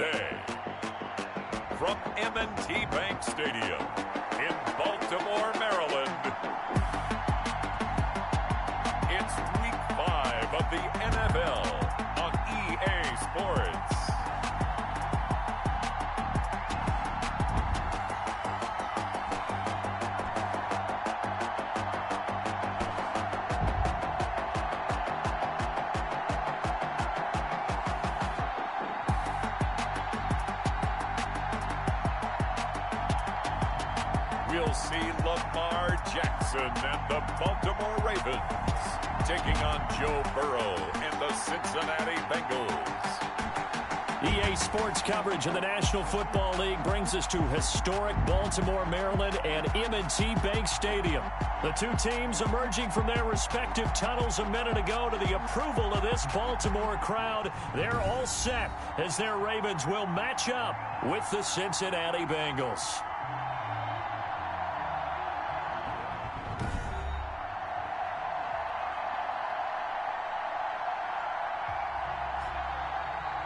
today. From M&T Bank Stadium in Baltimore, Maryland, it's Week 5 of the NFL on EA Sports. We'll see Lamar Jackson and the Baltimore Ravens taking on Joe Burrow and the Cincinnati Bengals. EA Sports coverage of the National Football League brings us to historic Baltimore, Maryland and M&T Bank Stadium. The two teams emerging from their respective tunnels a minute ago to the approval of this Baltimore crowd. They're all set as their Ravens will match up with the Cincinnati Bengals.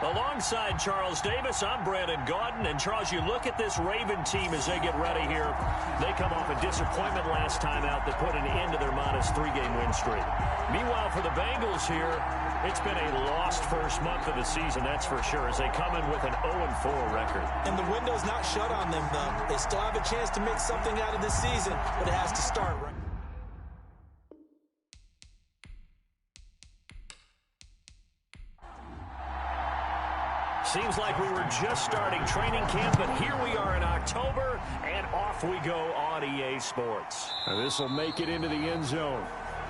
Alongside Charles Davis, I'm Brandon Gaudin. And Charles, you look at this Raven team as they get ready here. They come off a disappointment last time out that put an end to their -3-game win streak. Meanwhile, for the Bengals here, it's been a lost first month of the season, that's for sure, as they come in with an 0-4 record. And the window's not shut on them, though. They still have a chance to make something out of this season, but it has to start right. Seems like we were just starting training camp, but here we are in October, and off we go on EA Sports. This will make it into the end zone,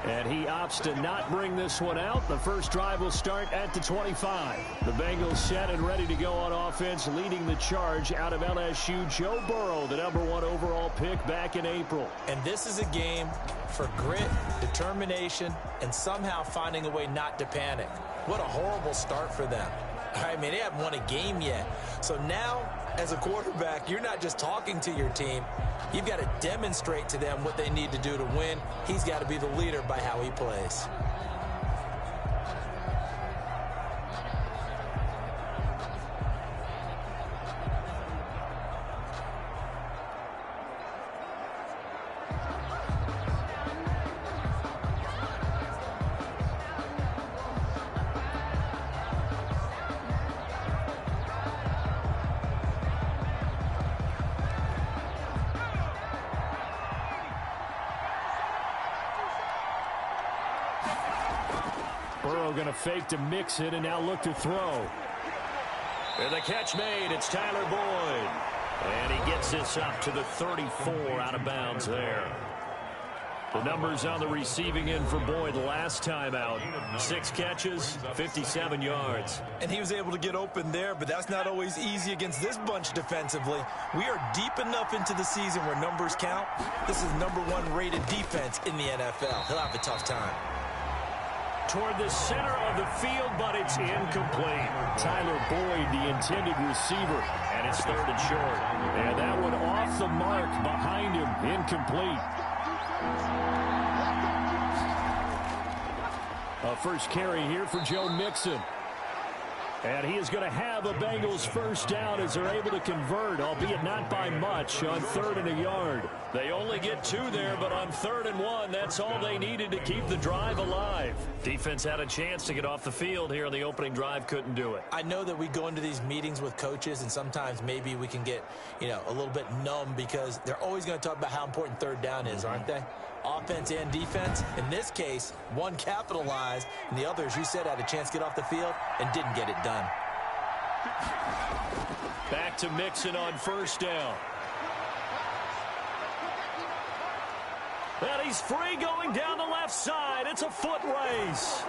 and he opts to not bring this one out. The first drive will start at the 25. The Bengals set and ready to go on offense, leading the charge out of LSU, Joe Burrow, the #1 overall pick back in April. And this is a game for grit, determination, and somehow finding a way not to panic. What a horrible start for them. I mean, they haven't won a game yet. So now, as a quarterback, you're not just talking to your team. You've got to demonstrate to them what they need to do to win. He's got to be the leader by how he plays. Burrow going to fake to mix it and now look to throw. And the catch made. It's Tyler Boyd. And he gets this up to the 34 out of bounds there. The numbers on the receiving end for Boyd last time out. 6 catches, 57 yards. And he was able to get open there, but that's not always easy against this bunch defensively. We are deep enough into the season where numbers count. This is #1 rated defense in the NFL. He'll have a tough time. Toward the center of the field, but it's incomplete. Tyler Boyd, the intended receiver, and it's 3rd and short. And that one off the mark behind him, incomplete. A first carry here for Joe Mixon. And he is going to have a Bengals first down as they're able to convert, albeit not by much, on 3rd and a yard. They only get 2 there, but on 3rd and 1, that's all they needed to keep the drive alive. Defense had a chance to get off the field here on the opening drive, couldn't do it. I know that we go into these meetings with coaches, and sometimes maybe we can get, a little bit numb because they're always going to talk about how important 3rd down is, aren't they? Offense and defense. In this case, one capitalized, and the other, as you said, had a chance to get off the field and didn't get it done. Back to Mixon on first down. And he's free going down the left side. It's a foot race.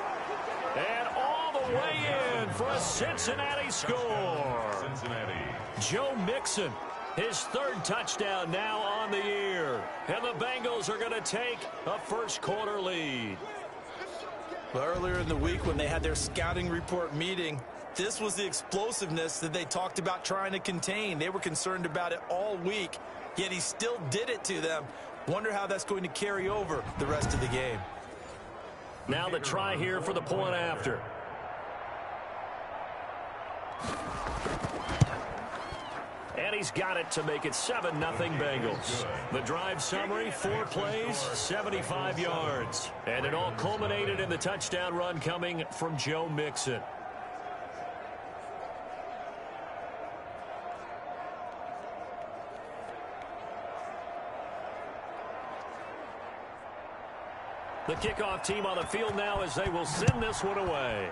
And all the way in for a Cincinnati score. Cincinnati. Joe Mixon, his 3rd touchdown now on the year. And the Bengals are going to take a first-quarter lead. Well, earlier in the week when they had their scouting report meeting, this was the explosiveness that they talked about trying to contain. They were concerned about it all week, yet he still did it to them. Wonder how that's going to carry over the rest of the game. Now the try here for the point after. And he's got it to make it 7-0 Bengals. The drive summary, 4 plays, 75 yards. And it all culminated in the touchdown run coming from Joe Mixon. The kickoff team on the field now as they will send this one away.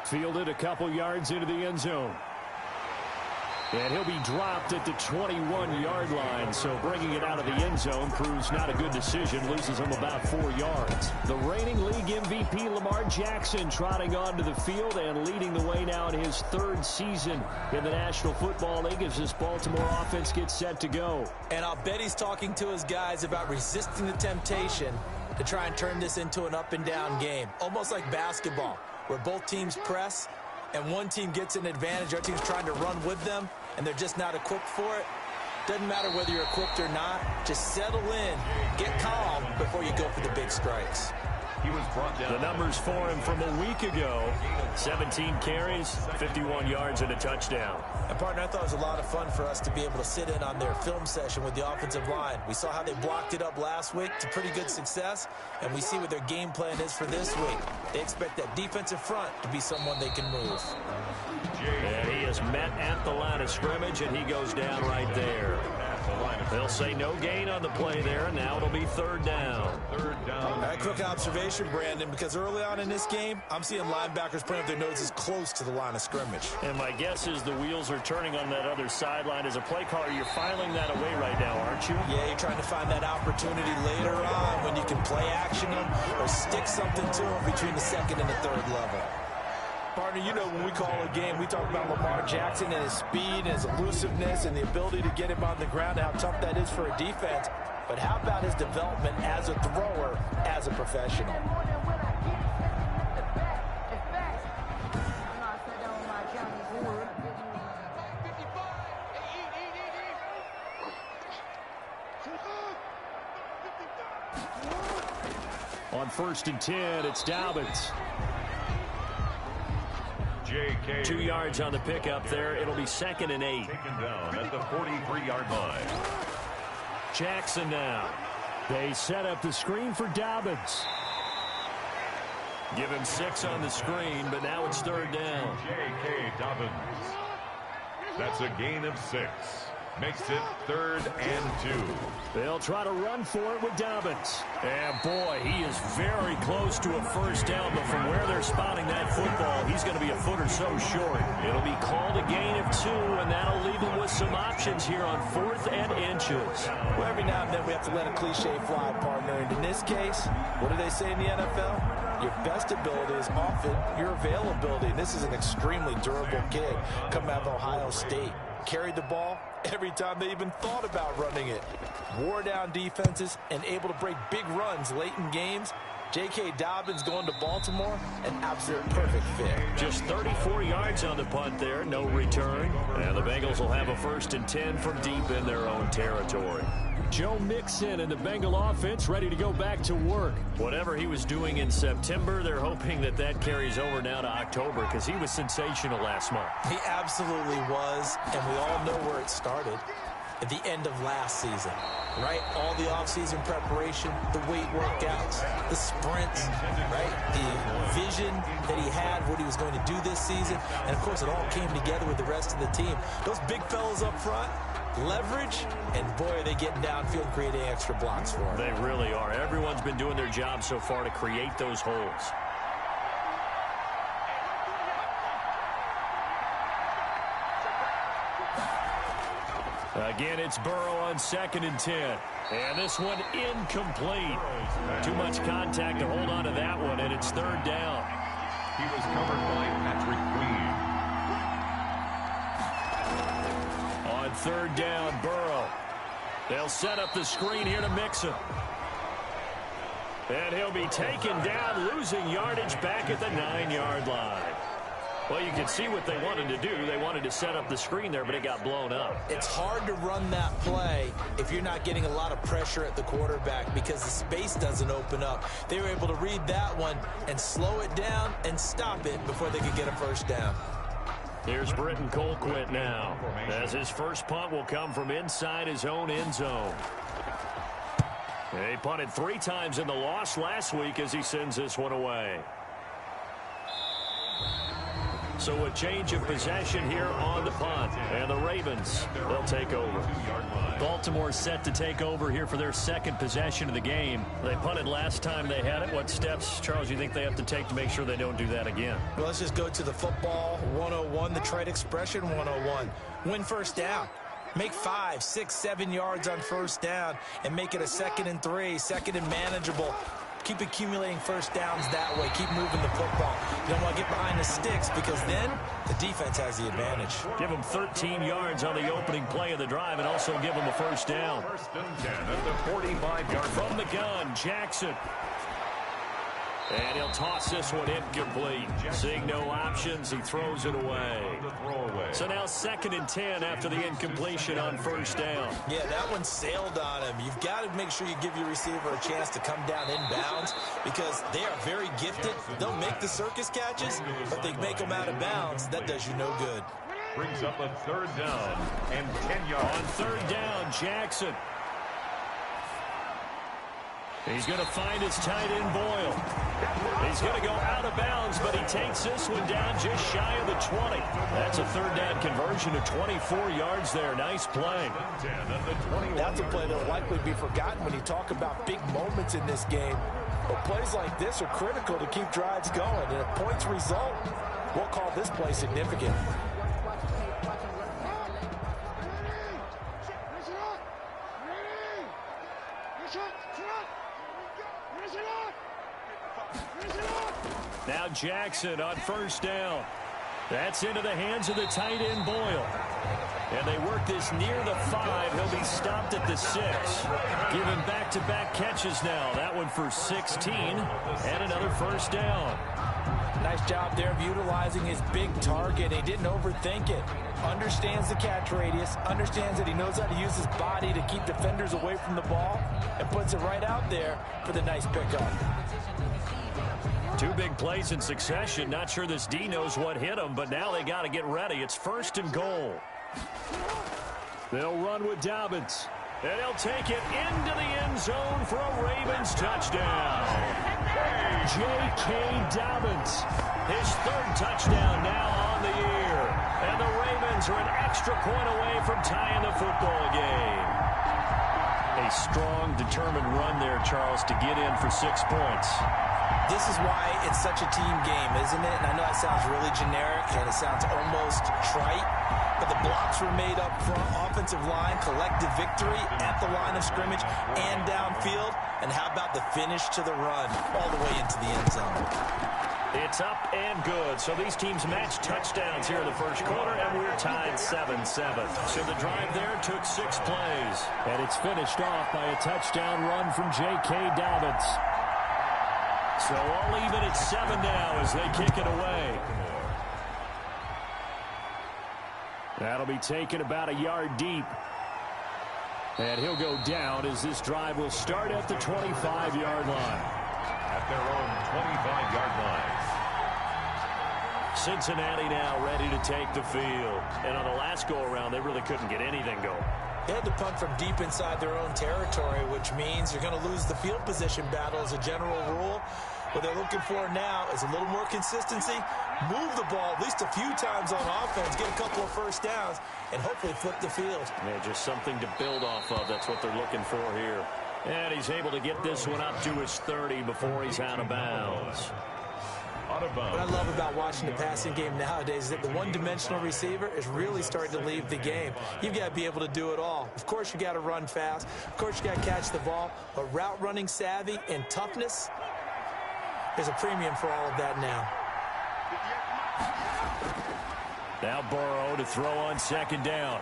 Fielded a couple yards into the end zone. And he'll be dropped at the 21-yard line, so bringing it out of the end zone proves not a good decision, loses him about 4 yards. The reigning league MVP Lamar Jackson trotting onto the field and leading the way now in his 3rd season in the National Football League as this Baltimore offense gets set to go. And I'll bet he's talking to his guys about resisting the temptation to try and turn this into an up-and-down game, almost like basketball, where both teams press and one team gets an advantage, our team's trying to run with them, and they're just not equipped for it. Doesn't matter whether you're equipped or not. Just settle in, get calm before you go for the big strikes. He was brought down. The numbers for him from a week ago, 17 carries, 51 yards, and a touchdown. And, partner, I thought it was a lot of fun for us to be able to sit in on their film session with the offensive line. We saw how they blocked it up last week to pretty good success, and we see what their game plan is for this week. They expect that defensive front to be someone they can move. And he is met at the line of scrimmage, and he goes down right there. They'll say no gain on the play there, and now it'll be 3rd down. All right, quick observation, Brandon, because early on in this game, I'm seeing linebackers putting up their noses close to the line of scrimmage. And my guess is the wheels are turning on that other sideline. As a play caller, you're filing that away right now, aren't you? Yeah, you're trying to find that opportunity later on when you can play action them or stick something to them between the 2nd and the 3rd level. Partner, you know when we call a game, we talk about Lamar Jackson and his speed and his elusiveness and the ability to get him on the ground, how tough that is for a defense. But how about his development as a thrower, as a professional? On 1st and 10, it's Dobbins. 2 yards on the pickup there. It'll be 2nd and 8. Taken down at the 43-yard line. Jackson now. They set up the screen for Dobbins. Give him 6 on the screen, but now it's 3rd down. J.K. Dobbins. That's a gain of 6. Makes it 3rd and 2. They'll try to run for it with Dobbins. And, boy, he is very close to a 1st down, but from where they're spotting that football, he's going to be a foot or so short. It'll be called a gain of 2, and that'll leave him with some options here on 4th and inches. Well, every now and then we have to let a cliche fly, partner. And in this case, what do they say in the NFL? Your best ability is often your availability. And this is an extremely durable kid coming out of Ohio State. Carried the ball every time they even thought about running it. Wore down defenses and able to break big runs late in games. J.K. Dobbins going to Baltimore, an absolute perfect fit. Just 34 yards on the punt there, no return. And the Bengals will have a 1st and 10 from deep in their own territory. Joe Mixon and the Bengal offense ready to go back to work. Whatever he was doing in September, they're hoping that that carries over now to October because he was sensational last month. He absolutely was, and we all know where it started. At the end of last season, right? All the offseason preparation, the weight workouts, the sprints, right? The vision that he had, what he was going to do this season. And, of course, it all came together with the rest of the team. Those big fellas up front, leverage, and, boy, are they getting downfield, creating extra blocks for him. They really are. Everyone's been doing their job so far to create those holes. Again, it's Burrow on 2nd and 10. And this one incomplete. Too much contact to hold on to that one, and it's 3rd down. He was covered by Patrick Queen. On 3rd down, Burrow. They'll set up the screen here to Mixon. And he'll be taken down, losing yardage back at the 9-yard line. Well, you can see what they wanted to do. They wanted to set up the screen there, but it got blown up. It's hard to run that play if you're not getting a lot of pressure at the quarterback because the space doesn't open up. They were able to read that one and slow it down and stop it before they could get a 1st down. Here's Britton Colquitt now, as his first punt will come from inside his own end zone. He punted 3 times in the loss last week as he sends this one away. So a change of possession here on the punt, and the Ravens, they'll take over. Baltimore set to take over here for their second possession of the game. They punted last time they had it. What steps, Charles, you think they have to take to make sure they don't do that again? Well, let's just go to the football 101, the trade expression 101. Win first down. Make 5, 6, 7 yards on first down and make it a 2nd and 3, 2nd and manageable. Keep accumulating first downs that way. Keep moving the football. You don't want to get behind the sticks because then the defense has the advantage. Give them 13 yards on the opening play of the drive and also give them a first down. 1st and 10 at the 45-yard from the gun, Jackson. And he'll toss this one incomplete. Seeing no options, he throws it away. So now 2nd and 10 after the incompletion on first down. Yeah, that one sailed on him. You've got to make sure you give your receiver a chance to come down inbounds because they are very gifted. They'll make the circus catches, but they make them out of bounds. That does you no good. Brings up a 3rd down and 10 yards. On 3rd down, Jackson. He's going to find his tight end, Boyle. He's going to go out of bounds, but he takes this one down just shy of the 20. That's a 3rd down conversion to 24 yards there. Nice play. That's a play that will likely be forgotten when you talk about big moments in this game. But plays like this are critical to keep drives going. And if points result, we'll call this play significant. Now Jackson on first down. That's into the hands of the tight end, Boyle. And they work this near the 5. He'll be stopped at the 6. Giving back-to-back catches now. That one for 16 and another first down. Nice job there of utilizing his big target. He didn't overthink it. Understands the catch radius. Understands that he knows how to use his body to keep defenders away from the ball. And puts it right out there for the nice pickup. 2 big plays in succession. Not sure this D knows what hit him, but now they got to get ready. It's 1st and goal. They'll run with Dobbins. And he'll take it into the end zone for a Ravens touchdown. J.K. Dobbins, his 3rd touchdown now on the year. And the Ravens are an extra point away from tying the football game. A strong, determined run there, Charles, to get in for 6 points. This is why it's such a team game, isn't it? And I know that sounds really generic and it sounds almost trite, but the blocks were made up front, offensive line, collective victory at the line of scrimmage and downfield. And how about the finish to the run all the way into the end zone? It's up and good. So these teams match touchdowns here in the first quarter, and we're tied 7-7. So the drive there took 6 plays, and it's finished off by a touchdown run from J.K. Dobbins. So all even at 7 now as they kick it away. That'll be taken about a yard deep. And he'll go down as this drive will start at the 25-yard line. At their own 25-yard line. Cincinnati now ready to take the field. And on the last go-around, they really couldn't get anything going. They had to punt from deep inside their own territory, which means you're going to lose the field position battle as a general rule. What they're looking for now is a little more consistency, move the ball at least a few times on offense, get a couple of first downs, and hopefully flip the field. Yeah, just something to build off of. That's what they're looking for here. And he's able to get this one up to his 30 before he's out of bounds. What I love about watching the passing game nowadays is that the one-dimensional receiver is really starting to leave the game. You've got to be able to do it all. Of course, you got to run fast. Of course, you got to catch the ball. But route running savvy and toughness, there's a premium for all of that now. Now Burrow to throw on 2nd down.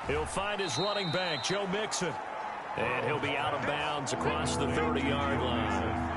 He'll find his running back, Joe Mixon. And he'll be out of bounds across the 30-yard line.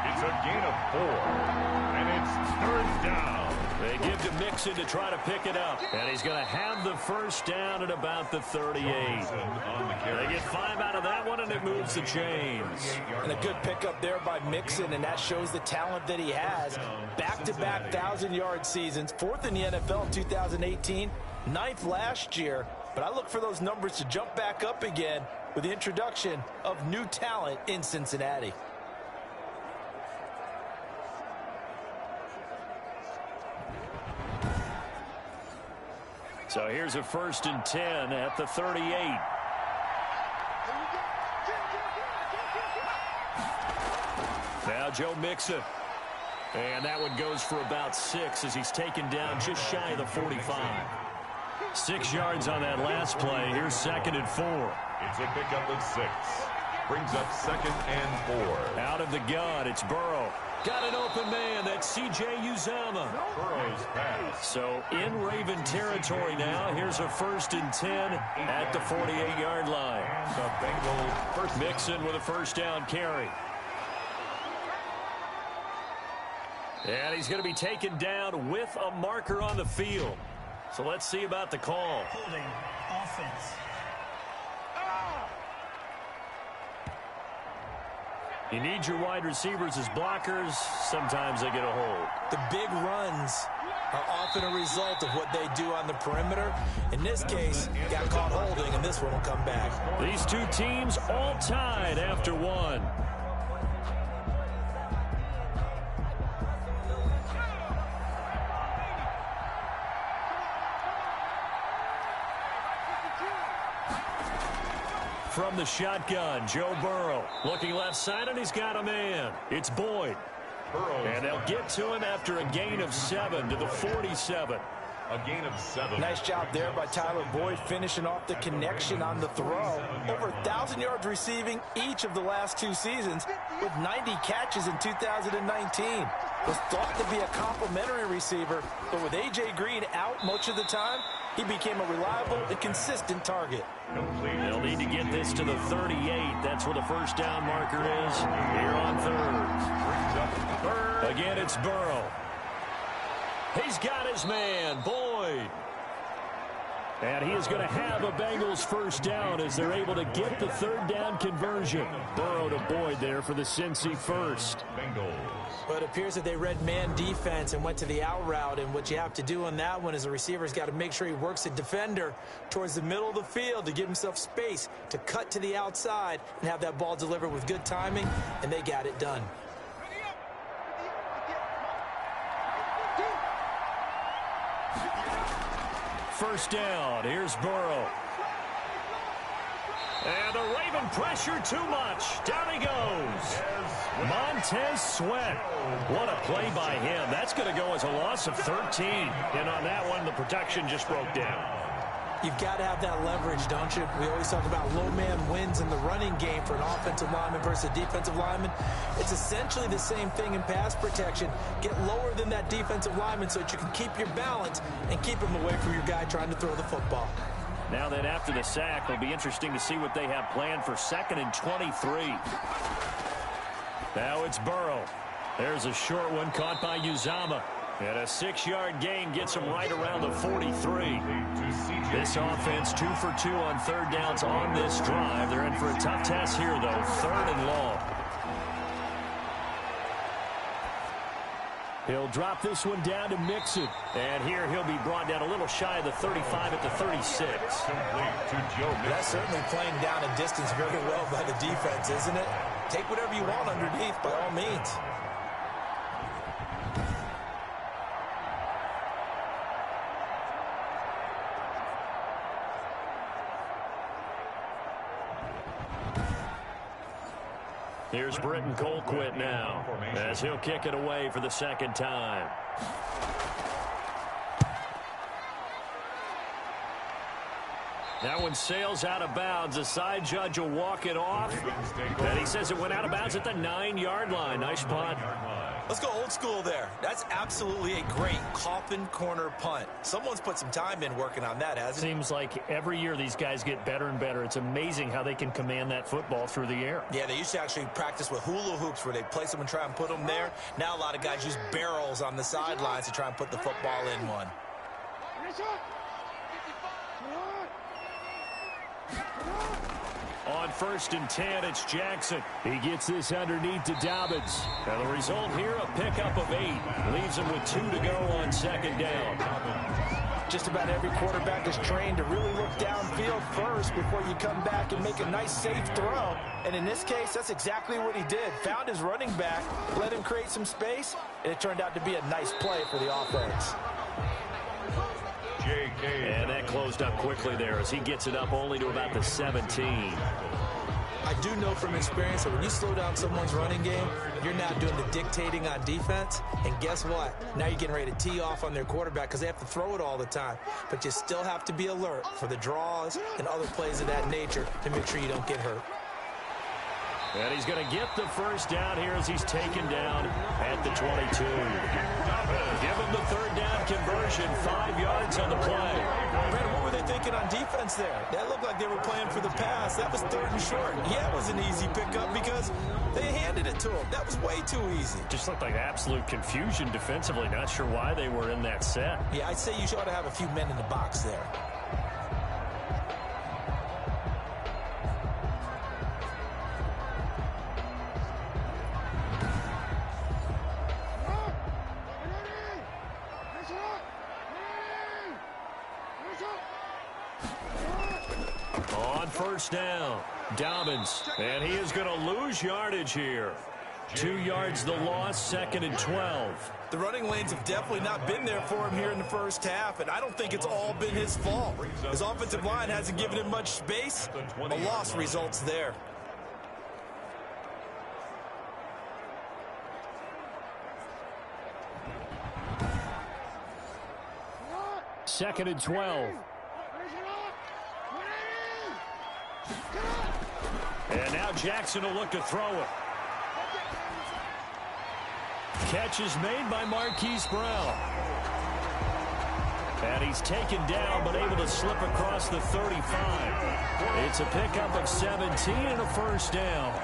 It's a gain of 4, and it's 3rd down. They give to Mixon to try to pick it up. And he's going to have the first down at about the 38. They get 5 out of that one, and it moves the chains. And a good pickup there by Mixon, and that shows the talent that he has. Back-to-back 1,000-yard seasons, 4th in the NFL in 2018, 9th last year. But I look for those numbers to jump back up again with the introduction of new talent in Cincinnati. So here's a 1st and 10 at the 38. Now Joe Mixon. And that one goes for about 6 as he's taken down just shy of the 45. 6 yards on that last play. Here's 2nd and 4. It's a pickup of 6. Brings up 2nd and 4. Out of the gun, it's Burrow. Got an open man. That's C.J. Uzomah. Burrow's pass. So in Raven territory now. Here's a 1st and 10 at the 48-yard line. And the Bengals first. Mixon with a 1st down carry. And he's going to be taken down with a marker on the field. So let's see about the call. Holding offense. You need your wide receivers as blockers. Sometimes they get a hold. The big runs are often a result of what they do on the perimeter. In this case, got caught holding, and this one will come back. These two teams all tied after one. From the shotgun, Joe Burrow looking left side, and he's got a man. It's Boyd. And they'll get to him after a gain of 7 to the 47. A gain of 7. Nice job there by Tyler Boyd, finishing off the connection on the throw. Over 1,000 yards receiving each of the last 2 seasons, with 90 catches in 2019. Was thought to be a complimentary receiver, but with A.J. Green out much of the time, he became a reliable and consistent target. They'll need to get this to the 38. That's where the 1st down marker is here on 3rd. Again, it's Burrow. He's got his man, Boyd. And he is going to have a Bengals 1st down as they're able to get the 3rd down conversion. Burrow to Boyd there for the Cincy 1st. Bengals. But it appears that they read man defense and went to the out route. And what you have to do on that one is the receiver's got to make sure he works the defender towards the middle of the field to give himself space to cut to the outside and have that ball delivered with good timing, and they got it done. First down. Here's Burrow. And the Raven pressure too much. Down he goes. Montez Sweat. What a play by him. That's going to go as a loss of 13. And on that one, the protection just broke down. You've got to have that leverage, don't you? We always talk about low man wins in the running game for an offensive lineman versus a defensive lineman. It's essentially the same thing in pass protection. Get lower than that defensive lineman so that you can keep your balance and keep him away from your guy trying to throw the football. Now that after the sack, it'll be interesting to see what they have planned for 2nd and 23. Now it's Burrow. There's a short one caught by Uzomah. And a 6-yard gain gets him right around the 43. This offense 2 for 2 on 3rd downs on this drive. They're in for a tough test here, though. 3rd and long. He'll drop this one down to Mixon. And here he'll be brought down a little shy of the 35 at the 36. That's certainly playing down a distance very well by the defense, isn't it? Take whatever you want underneath, by all means. Here's Britton Colquitt now as he'll kick it away for the 2nd time. That one sails out of bounds. The side judge will walk it off. And he says it went out of bounds at the 9-yard line. Nice punt. Let's go old school there. That's absolutely a great coffin corner punt. Someone's put some time in working on that, hasn't it? Seems like every year these guys get better and better. It's amazing how they can command that football through the air. Yeah, they used to actually practice with hula hoops where they place them and try and put them there. Now a lot of guys use barrels on the sidelines to try and put the football in one. On 1st and 10, it's Jackson. He gets this underneath to Dobbins. Now the result here, a pickup of 8. Leaves him with 2 to go on 2nd down. Just about every quarterback is trained to really look downfield first before you come back and make a nice, safe throw. And in this case, that's exactly what he did. Found his running back, let him create some space, and it turned out to be a nice play for the offense. And that closed up quickly there as he gets it up only to about the 17. I do know from experience that when you slow down someone's running game, you're not doing the dictating on defense. And guess what? Now you're getting ready to tee off on their quarterback because they have to throw it all the time. But you still have to be alert for the draws and other plays of that nature to make sure you don't get hurt. And he's going to get the 1st down here as he's taken down at the 22. Give him the 3rd down conversion, 5 yards on the play. Brandon, what were they thinking on defense there? That looked like they were playing for the pass. That was 3rd and short. Yeah, it was an easy pickup because they handed it to him. That was way too easy. Just looked like absolute confusion defensively. Not sure why they were in that set. Yeah, I'd say you ought to have a few men in the box there. On 1st down, Dobbins, and he is going to lose yardage here. 2 yards the loss, 2nd and 12. The running lanes have definitely not been there for him here in the 1st half, and I don't think it's all been his fault. His offensive line hasn't given him much space. A loss results there. Second and 12. And now Jackson will look to throw it. Catch is made by Marquise Brown. And he's taken down, but able to slip across the 35. It's a pickup of 17 and a 1st down.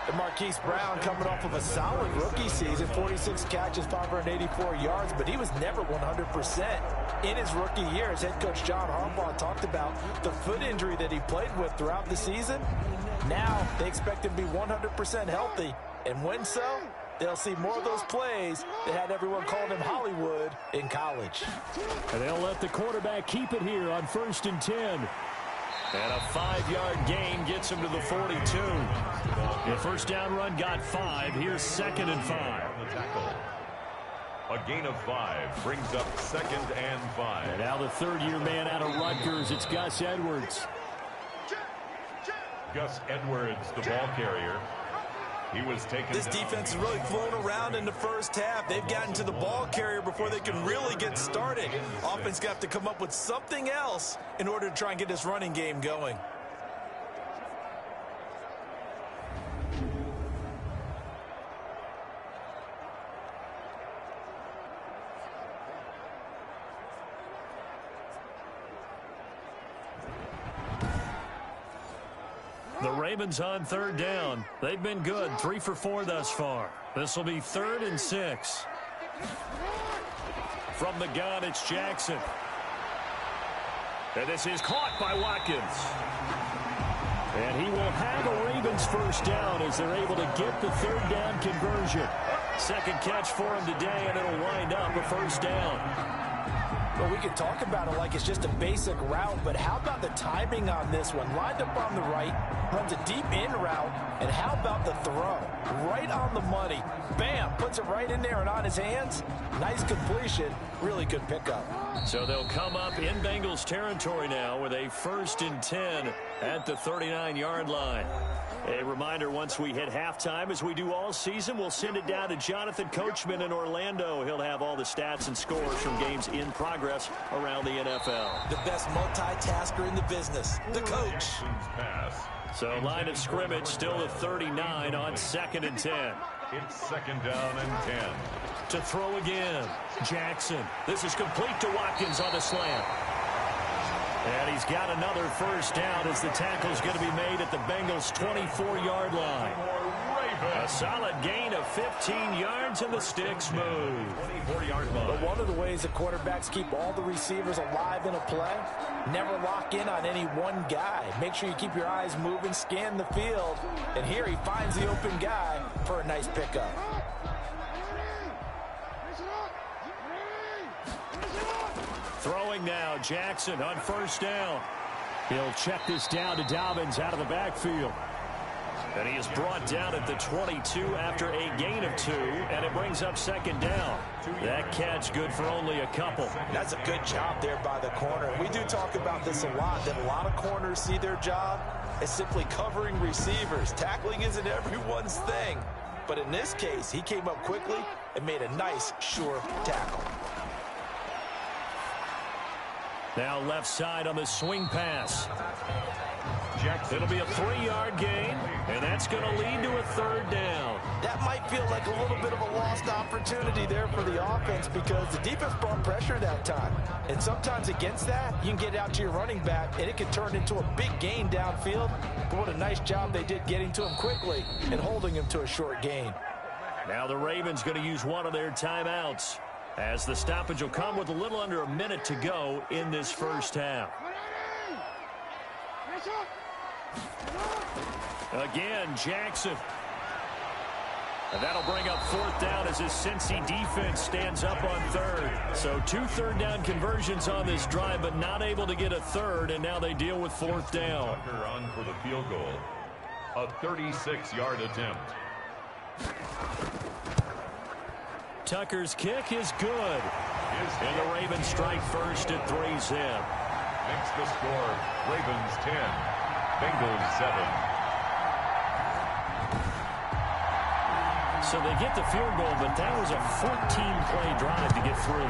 And Marquise Brown coming off of a solid rookie season, 46 catches, 584 yards, but he was never 100%. In his rookie year, as head coach John Harbaugh talked about the foot injury that he played with throughout the season. Now they expect him to be 100% healthy, and when so, they'll see more of those plays that had everyone calling him Hollywood in college. And they'll let the quarterback keep it here on 1st and 10. And a 5-yard gain gets him to the 42. The 1st down run got 5. Here's 2nd and 5. A gain of 5 brings up 2nd and 5. And now the 3rd-year man out of Rutgers, it's Gus Edwards. Gus Edwards, the ball carrier. He was taken This down. defense has really flown around in the 1st half. They've gotten to the ball carrier before they can really get started. Offense got to come up with something else in order to try and get this running game going. The Ravens on 3rd down. They've been good, 3 for 4 thus far. This will be 3rd and 6. From the gun, it's Jackson. And this is caught by Watkins. And he will have a Ravens 1st down as they're able to get the 3rd down conversion. 2nd catch for him today, and it'll wind up a 1st down. Well, we can talk about it like it's just a basic route, but how about the timing on this one? Lined up on the right, runs a deep in route, and how about the throw? Right on the money. Bam, puts it right in there and on his hands. Nice completion, really good pickup. So they'll come up in Bengals territory now with a 1st and 10 at the 39-yard line. A reminder, once we hit halftime, as we do all season, we'll send it down to Jonathan Coachman in Orlando. He'll have all the stats and scores from games in progress progress around the NFL. The best multitasker in the business, the coach. So line of scrimmage still at 39 on 2nd and 10. It's 2nd down and 10. To throw again, Jackson. This is complete to Watkins on the slant. And he's got another first down as the tackle's going to be made at the Bengals' 24-yard line. A solid gain of 15 yards and the sticks move. 24-yard line. But one of the ways the quarterbacks keep all the receivers alive in a play, never lock in on any one guy. Make sure you keep your eyes moving, scan the field. And here he finds the open guy for a nice pickup. Throwing now, Jackson on first down. He'll check this down to Dobbins out of the backfield. And he is brought down at the 22 after a gain of 2, and it brings up 2nd down. That catch good for only a couple. That's a good job there by the corner. We do talk about this a lot, that a lot of corners see their job as simply covering receivers. Tackling isn't everyone's thing. But in this case, he came up quickly and made a nice, sure tackle. Now left side on the swing pass. Jackson. It'll be a 3-yard gain, and that's going to lead to a 3rd down. That might feel like a little bit of a lost opportunity there for the offense because the defense brought pressure that time. And sometimes against that, you can get out to your running back, and it can turn into a big gain downfield. But what a nice job they did getting to him quickly and holding him to a short gain. Now the Ravens going to use one of their timeouts, as the stoppage will come with a little under a minute to go in this first half. Again, Jackson. And that'll bring up 4th down as his Cincy defense stands up on 3rd. So 2 third-down conversions on this drive, but not able to get a 3rd, and now they deal with 4th down. Tucker on for the field goal. A 36-yard attempt. Tucker's kick is good. And the Ravens strike first at 3-zip. Makes the score. Ravens 10. Bengals 7. So they get the field goal, but that was a 14-play drive to get 3.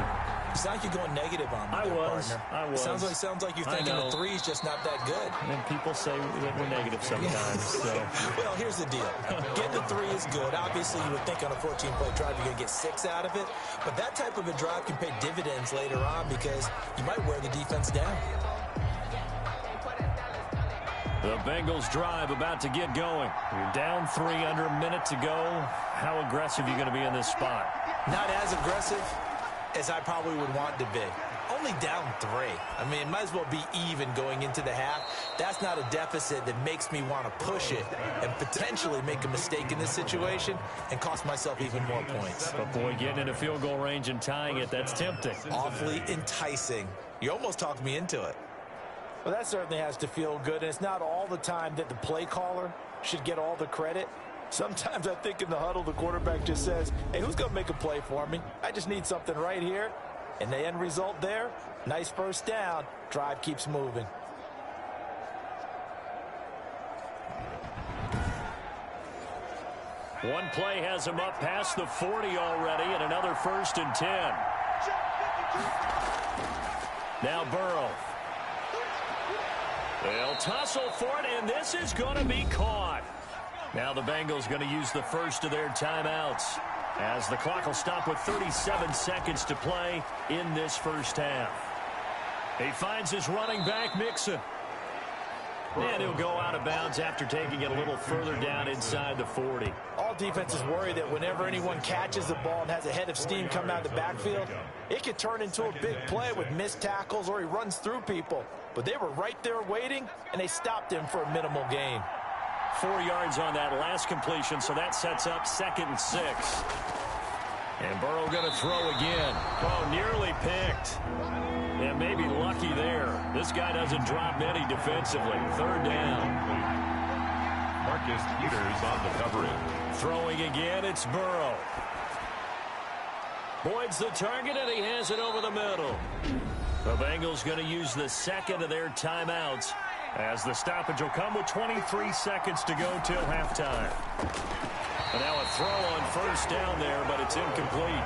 It sounds like you're going negative on me, I was. It sounds like you're thinking the 3 is just not that good. And people say that we're negative sometimes. So. Well, here's the deal. Getting the 3 is good. Obviously, you would think on a 14-play drive you're going to get 6 out of it. But that type of a drive can pay dividends later on because you might wear the defense down. The Bengals drive about to get going. You're down 3 under a minute to go. How aggressive are you going to be in this spot? Not as aggressive as I probably would want to be. Only down 3. I mean, it might as well be even going into the half. That's not a deficit that makes me want to push it and potentially make a mistake in this situation and cost myself even more points. But, boy, getting into field goal range and tying it, that's tempting. Awfully enticing. You almost talked me into it. Well, that certainly has to feel good, and it's not all the time that the play caller should get all the credit. Sometimes I think in the huddle, the quarterback just says, hey, who's going to make a play for me? I just need something right here. And the end result there, nice first down. Drive keeps moving. One play has him up past the 40 already, and another 1st and 10. Now Burrow. They'll tussle for it, and this is going to be caught. Now the Bengals going to use the first of their timeouts, as the clock will stop with 37 seconds to play in this first half. He finds his running back, Mixon. And he'll go out of bounds after taking it a little further down inside the 40. All defenses worry that whenever anyone catches the ball and has a head of steam come out of the backfield, it could turn into a big play with missed tackles or he runs through people. But they were right there waiting, and they stopped him for a minimal gain. 4 yards on that last completion, so that sets up 2nd and 6. And Burrow going to throw again. Oh, nearly picked. And maybe lucky there. This guy doesn't drop many defensively. 3rd down. Marcus Peters on the coverage. Throwing again, it's Burrow. Boyd's the target, and he has it over the middle. The Bengals going to use the second of their timeouts, as the stoppage will come with 23 seconds to go till halftime. And now a throw on first down there, but it's incomplete.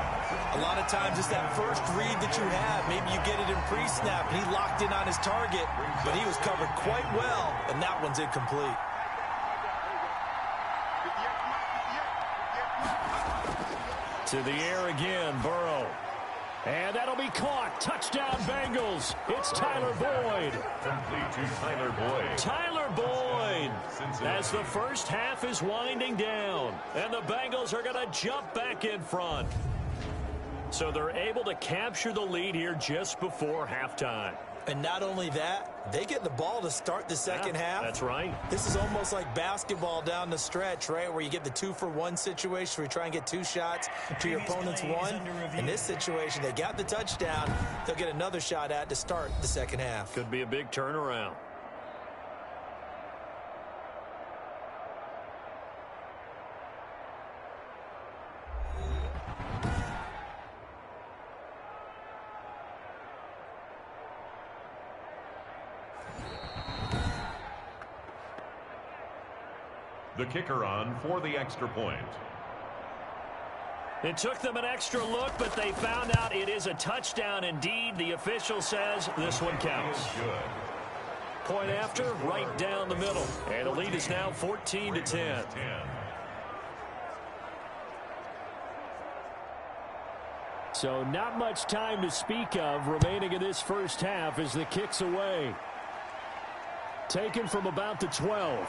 A lot of times it's that first read that you have. Maybe you get it in pre-snap, and he locked in on his target, but he was covered quite well, and that one's incomplete. To the air again, Burrow. And that'll be caught. Touchdown, Bengals. It's Tyler Boyd. Complete to Tyler Boyd. Tyler Boyd, as the first half is winding down. And the Bengals are going to jump back in front. So they're able to capture the lead here just before halftime. And not only that, they get the ball to start the second half. That's right. This is almost like basketball down the stretch, right, where you get the 2-for-1 situation where you try and get 2 shots to your opponent's 1. In this situation, they got the touchdown. They'll get another shot at to start the second half. Could be a big turnaround. The kicker on for the extra point. It took them an extra look, but they found out it is a touchdown indeed. The official says this one counts. Point after, right down the middle. And the lead is now 14-10. So not much time to speak of remaining in this first half as the kick's away. Taken from about the 12.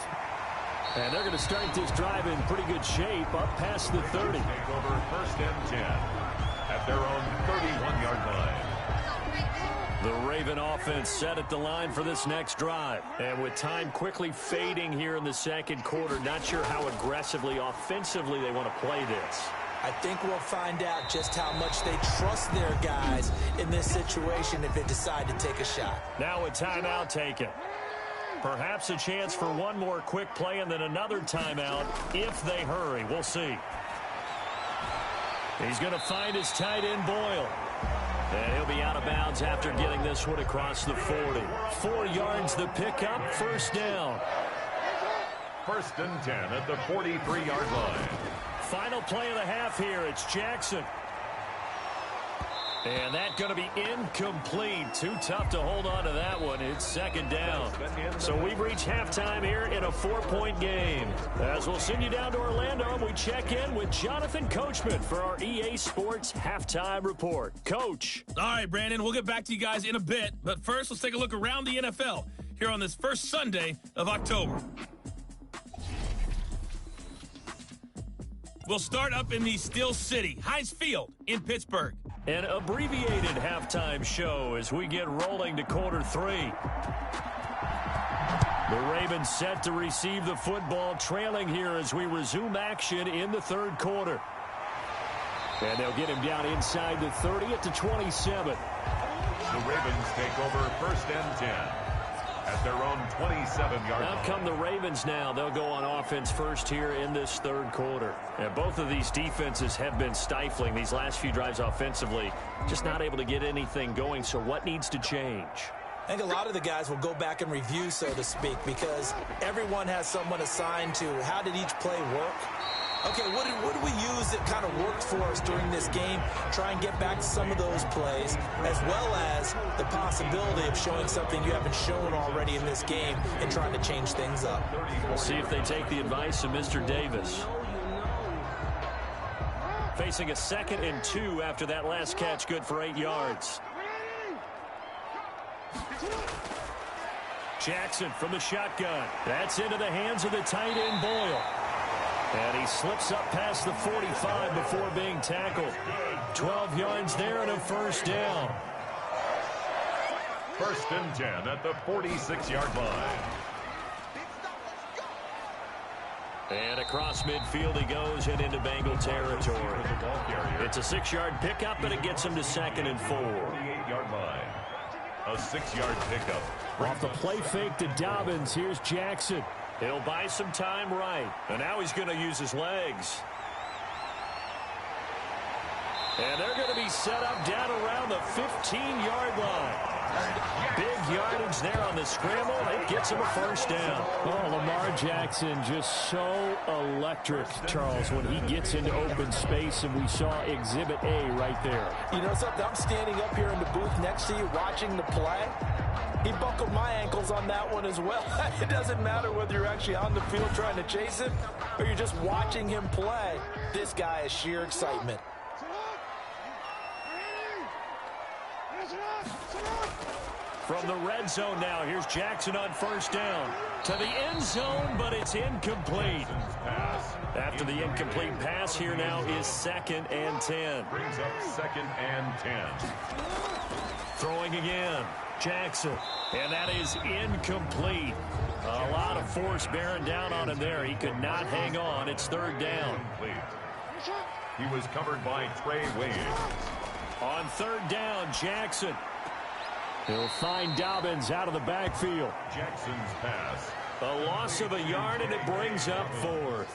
And they're going to start this drive in pretty good shape, up past the 30. Take over first and 10 at their own 31-yard line. The Raven offense set at the line for this next drive. And with time quickly fading here in the second quarter, not sure how aggressively, offensively they want to play this. I think we'll find out just how much they trust their guys in this situation if they decide to take a shot. Now a timeout taken. Perhaps a chance for one more quick play and then another timeout if they hurry. We'll see. He's going to find his tight end, Boyle. And he'll be out of bounds after getting this one across the 40. 4 yards the pickup, first down. First and 10 at the 43-yard line. Final play of the half here. It's Jackson. And that's going to be incomplete. Too tough to hold on to that one. It's second down. So we've reached halftime here in a 4-point game. As we'll send you down to Orlando, and we check in with Jonathan Coachman for our EA Sports Halftime Report. Coach. All right, Brandon, we'll get back to you guys in a bit. But first, let's take a look around the NFL here on this first Sunday of October. We'll start up in the Steel City, Heinz Field in Pittsburgh. An abbreviated halftime show as we get rolling to quarter 3. The Ravens set to receive the football, trailing here as we resume action in the third quarter. And they'll get him down inside the 30 at the 27. The Ravens take over first and 10 at their own 27-yard line. Out come the Ravens now. They'll go on offense first here in this third quarter. And both of these defenses have been stifling these last few drives offensively. Just not able to get anything going. So what needs to change? I think a lot of the guys will go back and review, so to speak, because everyone has someone assigned to how did each play work. Okay, what did we use that kind of worked for us during this game? Try and get back to some of those plays, as well as the possibility of showing something you haven't shown already in this game and trying to change things up. We'll see if they take the advice of Mr. Davis. Facing a 2nd and 2 after that last catch, good for 8 yards. Jackson from the shotgun. That's into the hands of the tight end, Boyle. And he slips up past the 45 before being tackled. 12 yards there and a first down. First and 10 at the 46-yard line. And across midfield he goes and into Bengal territory. It's a 6-yard pickup, but it gets him to 2nd and 4. 48-yard line. A 6-yard pickup. Off the play fake to Dobbins, here's Jackson. He'll buy some time right. And now he's going to use his legs. And they're going to be set up down around the 15-yard line. Big yardage there on the scramble. It gets him a first down. Oh, Lamar Jackson just so electric, Charles, when he gets into open space, and we saw Exhibit A right there. You know something? I'm standing up here in the booth next to you watching the play. He buckled my ankles on that one as well. It doesn't matter whether you're actually on the field trying to chase him or you're just watching him play. This guy is sheer excitement. From the red zone now, here's Jackson on first down. To the end zone, but it's incomplete. After the incomplete pass, here now is 2nd and 10. Brings up 2nd and 10. Throwing again. Jackson. And that is incomplete. A lot of force bearing down on him there. He could not hang on. It's 3rd down. He was covered by Trey Waynes. On 3rd down, Jackson. He'll find Dobbins out of the backfield. Jackson's pass. A loss of a yard, and it brings up 4th.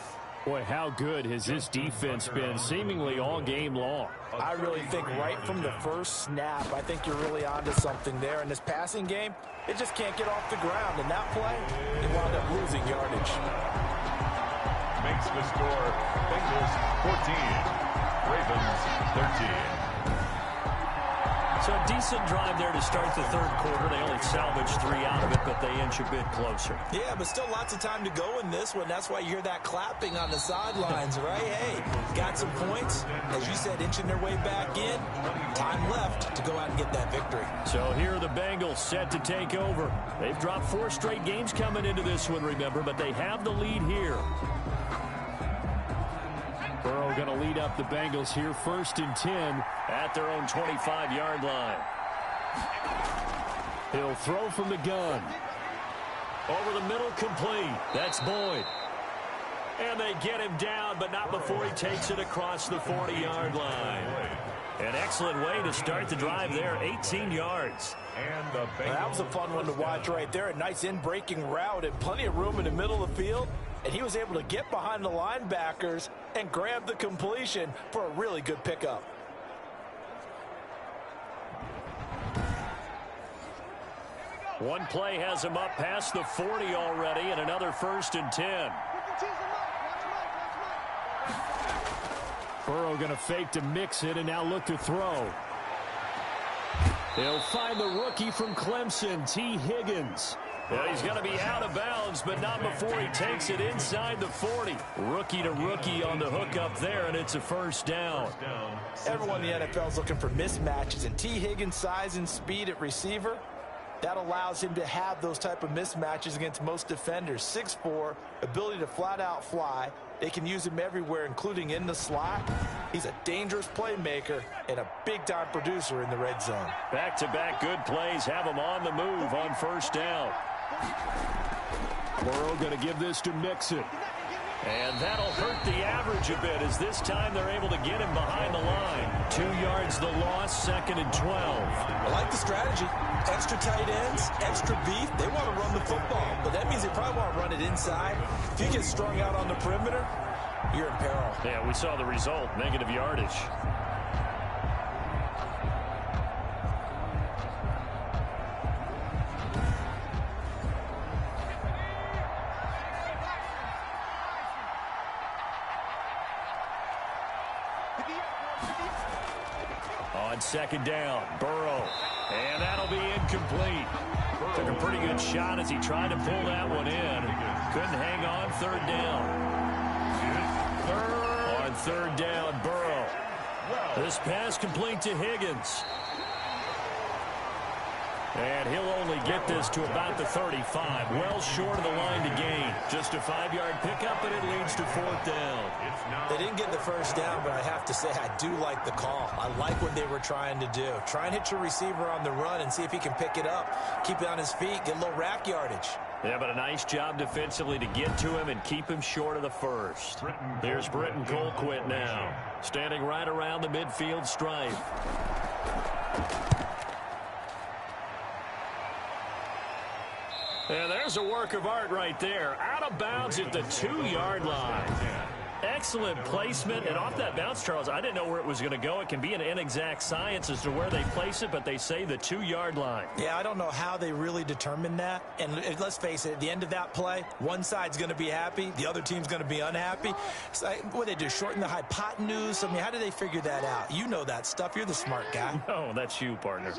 Boy, how good has this defense been seemingly all game long? I really think right from the first snap, I think you're really onto something there. In this passing game, it just can't get off the ground. In that play, they wound up losing yardage. Makes the score Bengals 14, Ravens 13. So a decent drive there to start the 3rd quarter. They only salvaged 3 out of it, but they inch a bit closer. Yeah, but still lots of time to go in this one. That's why you hear that clapping on the sidelines, right? Hey, got some points. As you said, inching their way back in. Time left to go out and get that victory. So here are the Bengals set to take over. They've dropped 4 straight games coming into this one, remember, but they have the lead here. Burrow going to lead up the Bengals here, 1st and 10. At their own 25-yard line. He'll throw from the gun. Over the middle, complete. That's Boyd. And they get him down, but not before he takes it across the 40-yard line. An excellent way to start the drive there, 18 yards. And the Bengals. That was a fun one to watch right there. A nice in-breaking route and plenty of room in the middle of the field. And he was able to get behind the linebackers and grab the completion for a really good pickup. One play has him up past the 40 already, and another 1st and 10. Burrow going to fake to mix it and now look to throw. He'll find the rookie from Clemson, T. Higgins. Well, he's going to be out of bounds, but not before he takes it inside the 40. Rookie to rookie on the hook up there, and it's a 1st down. Everyone in the NFL is looking for mismatches, and T. Higgins' size and speed at receiver, that allows him to have those type of mismatches against most defenders. 6'4", ability to flat-out fly. They can use him everywhere, including in the slot. He's a dangerous playmaker and a big-time producer in the red zone. Back-to-back good plays have him on the move on 1st down. Burrow going to give this to Mixon. And that'll hurt the average a bit, as this time they're able to get him behind the line. 2 yards the loss, 2nd and 12. I like the strategy. Extra tight ends, extra beef. They want to run the football, but that means they probably want to run it inside. If you get strung out on the perimeter, you're in peril. Yeah, we saw the result, negative yardage. On 2nd down, Burrow. And that'll be incomplete. Took a pretty good shot as he tried to pull that one in. Couldn't hang on. 3rd down. On 3rd down, Burrow. This pass complete to Higgins. And he'll only get this to about the 35. Well short of the line to gain. Just a 5-yard pickup, and it leads to 4th down. They didn't get the 1st down, but I have to say I do like the call. I like what they were trying to do. Try and hit your receiver on the run and see if he can pick it up. Keep it on his feet, get a little rack yardage. Yeah, but a nice job defensively to get to him and keep him short of the 1st. Here's Britton Colquitt now, standing right around the midfield stripe. And there's a work of art right there. Out of bounds at the 2-yard line. Excellent placement, and off that bounce, Charles, I didn't know where it was going to go. It can be an inexact science as to where they place it, but they say the 2-yard line. Yeah, I don't know how they really determine that. And let's face it, at the end of that play, one side's going to be happy, the other team's going to be unhappy. It's like, what do they do, shorten the hypotenuse? I mean, how do they figure that out? You know that stuff. You're the smart guy. No, that's you, partner.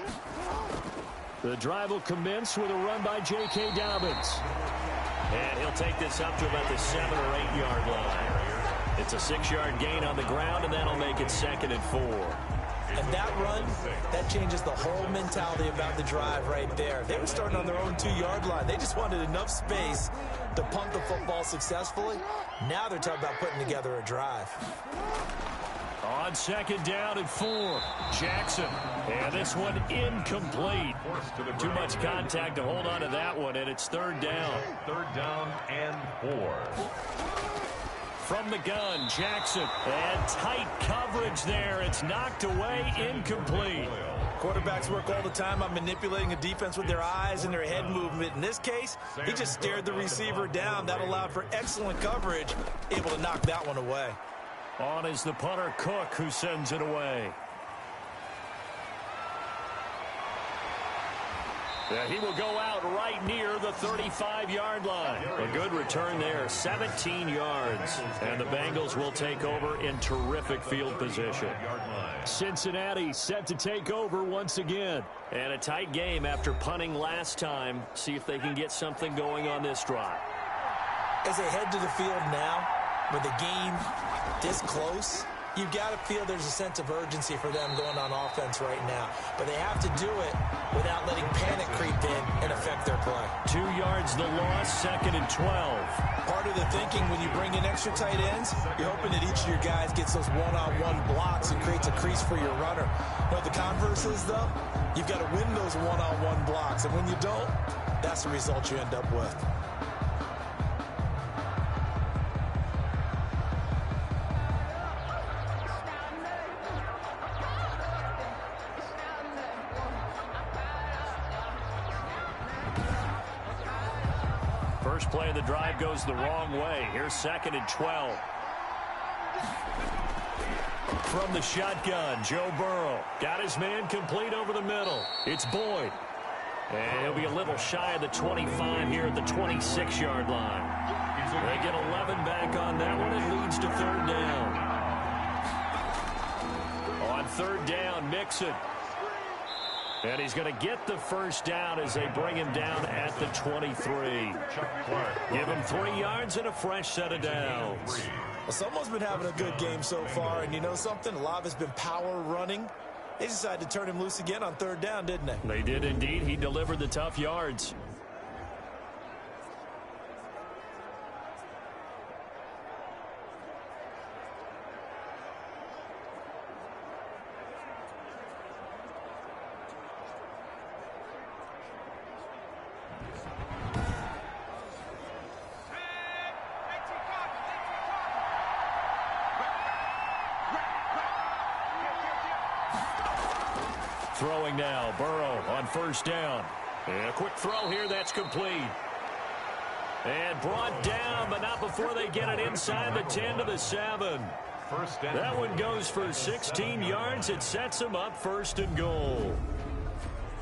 The drive will commence with a run by J.K. Dobbins. And he'll take this up to about the 7- or 8-yard line. It's a 6-yard gain on the ground, and that'll make it 2nd and 4. And that run, that changes the whole mentality about the drive right there. They were starting on their own 2-yard line. They just wanted enough space to punt the football successfully. Now they're talking about putting together a drive. On 2nd down and 4, Jackson. And this one incomplete. Too much contact to hold on to that one, and it's 3rd down. 3rd down and 4. From the gun, Jackson. And tight coverage there. It's knocked away, incomplete. Quarterbacks work all the time on manipulating a defense with their eyes and their head movement. In this case, he just stared the receiver down. That allowed for excellent coverage, able to knock that one away. On is the punter, Cook, who sends it away. Yeah, he will go out right near the 35-yard line. A good return there, 17 yards. And the Bengals will take over in terrific field position. Cincinnati set to take over once again. And a tight game after punting last time. See if they can get something going on this drive. As they head to the field now, with the game this close, you've got to feel there's a sense of urgency for them going on offense right now. But they have to do it without letting panic creep in and affect their play. 2 yards the loss, 2nd and 12. Part of the thinking when you bring in extra tight ends, you're hoping that each of your guys gets those one-on-one blocks and creates a crease for your runner. You know what the converse is, though? You've got to win those one-on-one blocks. And when you don't, that's the result you end up with. First play of the drive goes the wrong way. Here's 2nd and 12. From the shotgun, Joe Burrow got his man complete over the middle. It's Boyd. And he'll be a little shy of the 25 here at the 26-yard line. They get 11 back on that one. It leads to 3rd down. On 3rd down, Mixon. And he's going to get the first down as they bring him down at the 23. Give him 3 yards and a fresh set of downs. Well, someone's been having a good game so far, and you know something? A lot of it's been power running. They decided to turn him loose again on 3rd down, didn't they? They did indeed. He delivered the tough yards. Throwing now, Burrow on 1st down. And a quick throw here, that's complete. And brought down, but not before they get it inside the 10 to the 7. That one goes for 16 yards. It sets them up 1st and goal.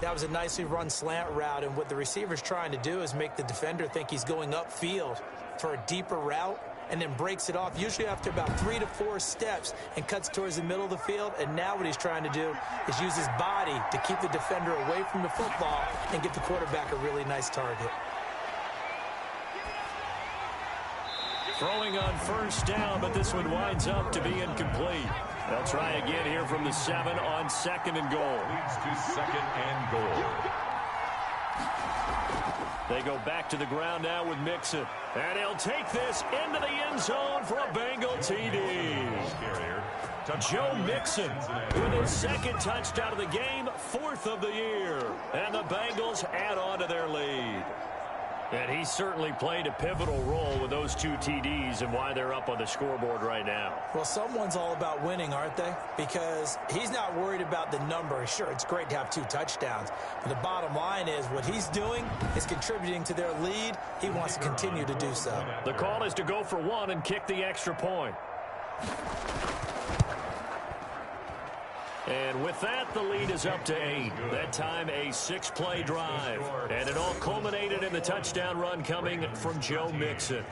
That was a nicely run slant route, and what the receiver's trying to do is make the defender think he's going upfield for a deeper route, and then breaks it off, usually after about 3 to 4 steps, and cuts towards the middle of the field. And now what he's trying to do is use his body to keep the defender away from the football and get the quarterback a really nice target. Throwing on 1st down, but this one winds up to be incomplete. They'll try again here from the 7 on 2nd and goal. Leads to 2nd and goal. They go back to the ground now with Mixon. And he'll take this into the end zone for a Bengal TD. Joe Mixon with his 2nd touchdown of the game, 4th of the year. And the Bengals add on to their lead. And he certainly played a pivotal role with those 2 TDs and why they're up on the scoreboard right now. Well, someone's all about winning, aren't they? Because he's not worried about the number. Sure, it's great to have 2 touchdowns. But the bottom line is what he's doing is contributing to their lead. He wants to continue to do so. The call is to go for 1 and kick the extra point. And with that, the lead is up to 8. That time, a 6-play drive. And it all culminated in the touchdown run coming from Joe Mixon.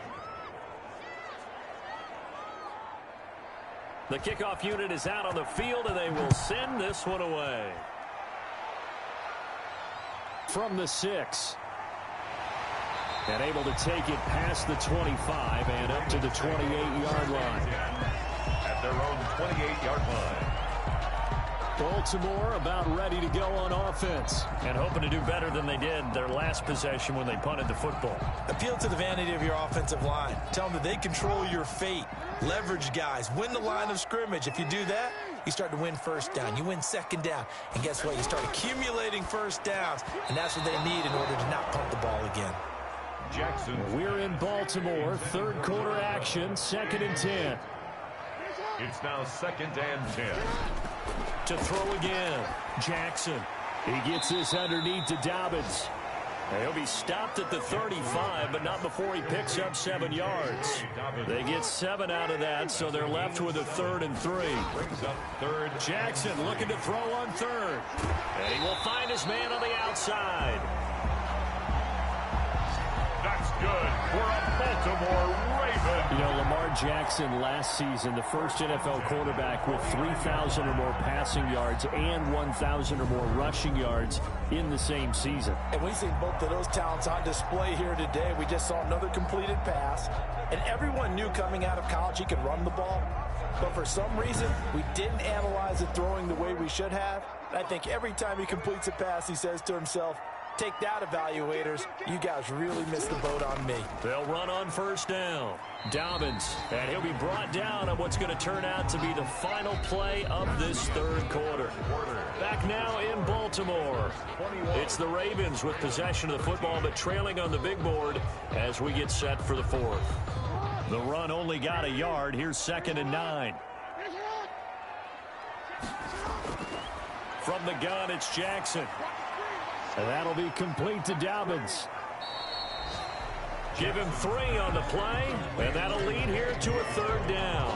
The kickoff unit is out on the field, and they will send this one away. From the 6. And able to take it past the 25 and up to the 28-yard line. At their own 28-yard line. Baltimore about ready to go on offense. And hoping to do better than they did their last possession when they punted the football. Appeal to the vanity of your offensive line. Tell them that they control your fate. Leverage guys. Win the line of scrimmage. If you do that, you start to win first down. You win second down. And guess what? You start accumulating first downs. And that's what they need in order to not punt the ball again. Jackson. We're in Baltimore. Third quarter action. 2nd and 10. It's now 2nd and 10. To throw again. Jackson. He gets this underneath to Dobbins. He'll be stopped at the 35, but not before he picks up 7 yards. They get 7 out of that, so they're left with a 3rd and 3. Brings up 3rd. Jackson looking to throw on 3rd. And he will find his man on the outside. That's good for a Baltimore Raven. You know, Lamar Jackson last season, the first NFL quarterback with 3,000 or more passing yards and 1,000 or more rushing yards in the same season. And we see both of those talents on display here today. We just saw another completed pass. And everyone knew coming out of college he could run the ball. But for some reason, we didn't analyze it throwing the way we should have. And I think every time he completes a pass, he says to himself, take that, evaluators. You guys really missed the boat on me. They'll run on first down. Dobbins, and he'll be brought down on what's going to turn out to be the final play of this 3rd quarter. Back now in Baltimore. It's the Ravens with possession of the football, but trailing on the big board as we get set for the 4th. The run only got a yard. Here's 2nd and 9. From the gun, it's Jackson. And that'll be complete to Dobbins. Give him 3 on the play, and that'll lead here to a 3rd down.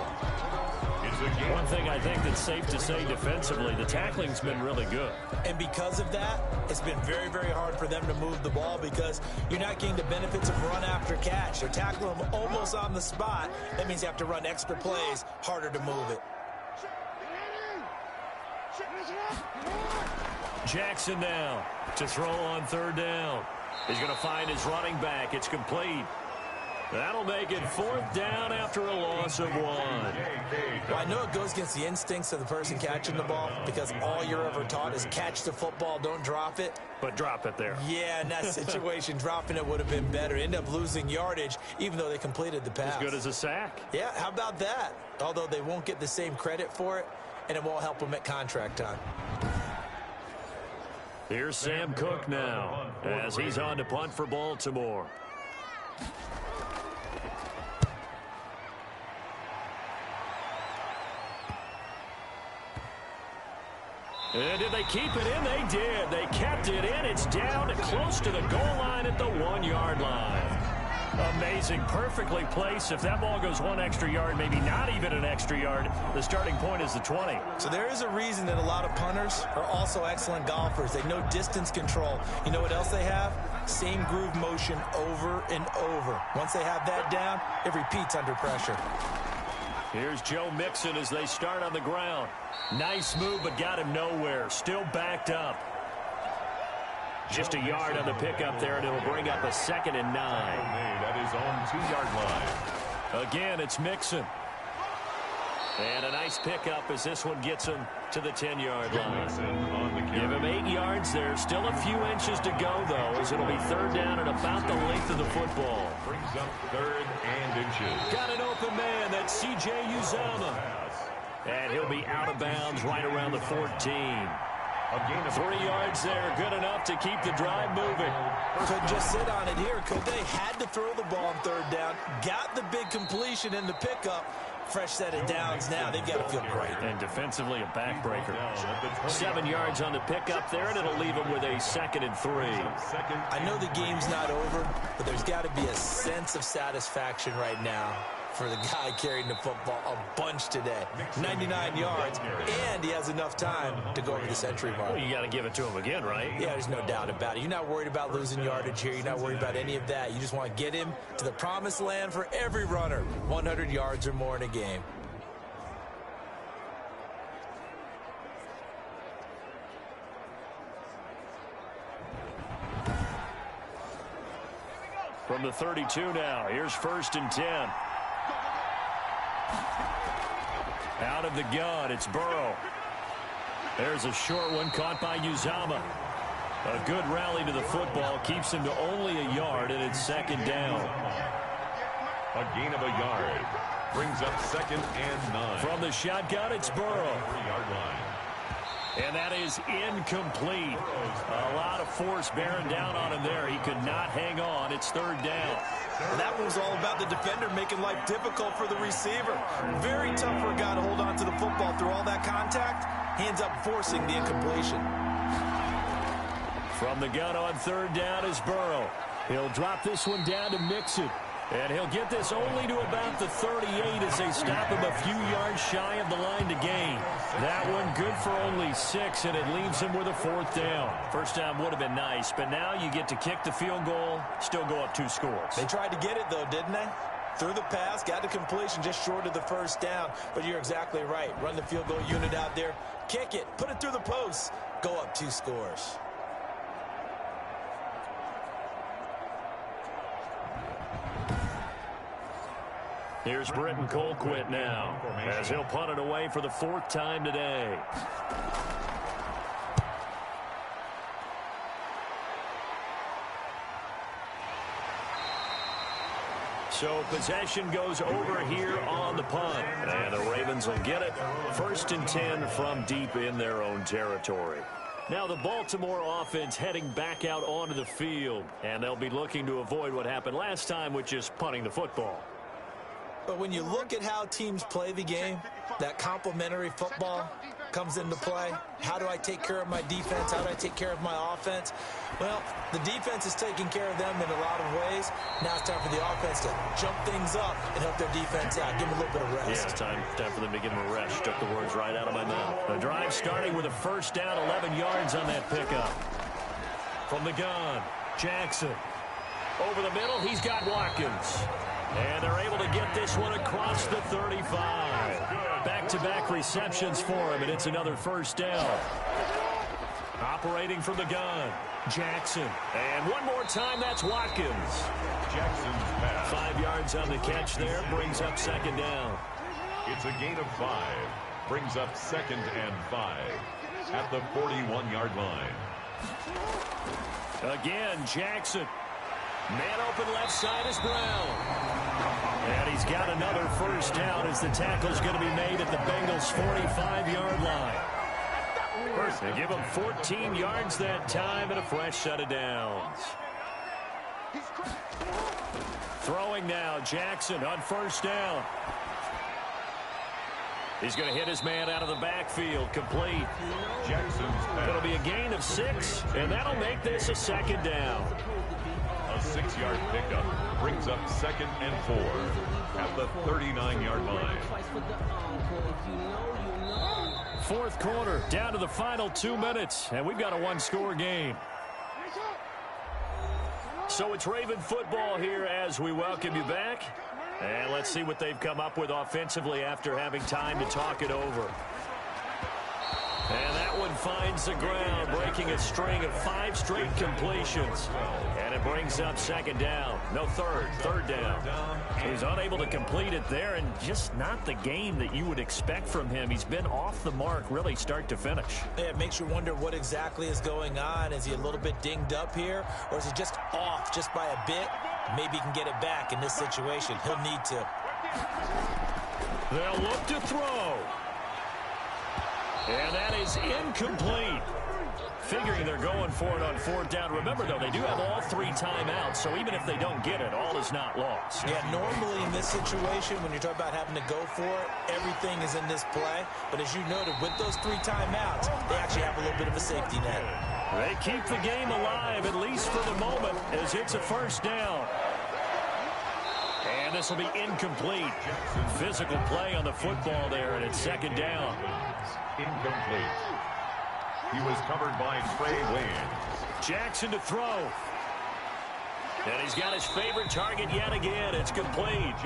One thing I think that's safe to say defensively, the tackling's been really good. And because of that, it's been very, very hard for them to move the ball because you're not getting the benefits of run after catch. They're tackling them almost on the spot. That means you have to run extra plays, harder to move it. Jackson now to throw on 3rd down. He's going to find his running back. It's complete. That'll make it 4th down after a loss of 1. Well, I know it goes against the instincts of the person catching the ball because all you're ever taught is catch the football, don't drop it. But drop it there. Yeah, in that situation, dropping it would have been better. End up losing yardage, even though they completed the pass. As good as a sack. Yeah, how about that? Although they won't get the same credit for it, and it won't help them at contract time. Here's Sam Cook now as he's on to punt for Baltimore. And did they keep it in? They did. They kept it in. It's down close to the goal line at the 1-yard line. Amazing. Perfectly placed. If that ball goes 1 extra yard, maybe not even an extra yard, the starting point is the 20. So there is a reason that a lot of punters are also excellent golfers. They know distance control. You know what else they have? Same groove motion over and over. Once they have that down, it repeats under pressure. Here's Joe Mixon as they start on the ground. Nice move, but got him nowhere. Still backed up. Just a yard on the pickup there, and it'll bring up a 2nd and 9. That is on 2-yard line. Again, it's Mixon. And a nice pickup as this one gets him to the 10-yard line. Give him 8 yards there. Still a few inches to go, though, as it'll be 3rd down and about the length of the football. Brings up 3rd and inches. Got an open man. That's C.J. Uzomah. And he'll be out of bounds right around the 14. 3 yards there, good enough to keep the drive moving. Couldn't just sit on it here, could they? Had to throw the ball on 3rd down, got the big completion in the pickup, fresh set of downs now. They've got to feel great. And defensively, a backbreaker. 7 yards on the pickup there, and it'll leave them with a 2nd and 3. I know the game's not over, but there's got to be a sense of satisfaction right now for the guy carrying the football a bunch today. 99 yards, and he has enough time to go over the century mark. Well, you got to give it to him again, right? Yeah, there's no doubt about it. You're not worried about losing yardage here. You're not worried about any of that. You just want to get him to the promised land for every runner. 100 yards or more in a game. From the 32 now, here's 1st and 10. Out of the gun, it's Burrow. There's a short one caught by Uzama. A good rally to the football keeps him to only a yard, and it's 2nd down. A gain of a yard. Brings up 2nd and 9. From the shotgun, it's Burrow. 3-yard line. And that is incomplete. A lot of force bearing down on him there. He could not hang on. It's 3rd down. And that was all about the defender making life difficult for the receiver. Very tough for a guy to hold on to the football through all that contact. He ends up forcing the incompletion. From the gun on 3rd down is Burrow. He'll drop this one down to Mixon. And he'll get this only to about the 38 as they stop him a few yards shy of the line to gain. That one good for only 6, and it leaves him with a 4th down. First down would have been nice, but now you get to kick the field goal, still go up 2 scores. They tried to get it, though, didn't they? Threw the pass, got the completion just short of the 1st down. But you're exactly right. Run the field goal unit out there, kick it, put it through the post, go up 2 scores. Here's Britton Colquitt now, as he'll punt it away for the 4th time today. So possession goes over here on the punt, and the Ravens will get it. 1st and 10 from deep in their own territory. Now the Baltimore offense heading back out onto the field, and they'll be looking to avoid what happened last time, which is punting the football. But when you look at how teams play the game, that complementary football comes into play. How do I take care of my defense? How do I take care of my offense? Well, the defense is taking care of them in a lot of ways. Now it's time for the offense to jump things up and help their defense out. Give them a little bit of rest. Yeah, it's time for them to give them a rest. Took the words right out of my mouth. The drive starting with a 1st down, 11 yards on that pickup. From the gun, Jackson. Over the middle, he's got Watkins. And they're able to get this one across the 35. Back-to-back receptions for him, and it's another 1st down. Operating from the gun, Jackson. And one more time, that's Watkins. Jackson's pass. 5 yards on the catch there, brings up 2nd down. It's a gain of 5. Brings up 2nd and 5 at the 41-yard line. Again, Jackson. Man open left side is Brown. And he's got another 1st down as the tackle's going to be made at the Bengals' 45-yard line. They give him 14 yards that time and a fresh set of downs. Throwing now, Jackson on 1st down. He's going to hit his man out of the backfield, complete. Jackson's pass. It'll be a gain of 6, and that'll make this a 2nd down. A 6-yard pickup brings up 2nd and 4 at the 39-yard line. 4th quarter, down to the final 2 minutes, and we've got a 1-score game. So it's Raven football here as we welcome you back. And let's see what they've come up with offensively after having time to talk it over. And that one finds the ground, breaking a string of 5 straight completions. And it brings up 2nd down. No, 3rd down. He's unable to complete it there, and just not the game that you would expect from him. He's been off the mark, really, start to finish. Yeah, it makes you wonder what exactly is going on. Is he a little bit dinged up here, or is he just off just by a bit? Maybe he can get it back in this situation. He'll need to. They'll look to throw. And that is incomplete. figuring they're going for it on 4th down. Remember, though, they do have all 3 timeouts, so even if they don't get it, all is not lost. Yeah, normally in this situation, when you're talking about having to go for it, everything is in this play. But as you noted, with those 3 timeouts, they actually have a little bit of a safety net. They keep the game alive, at least for the moment, as it's a 1st down. And this will be incomplete. Physical play on the football there, and it's 2nd down. Incomplete. He was covered by Trey Waynes. Jackson to throw. And he's got his favorite target yet again. It's complete.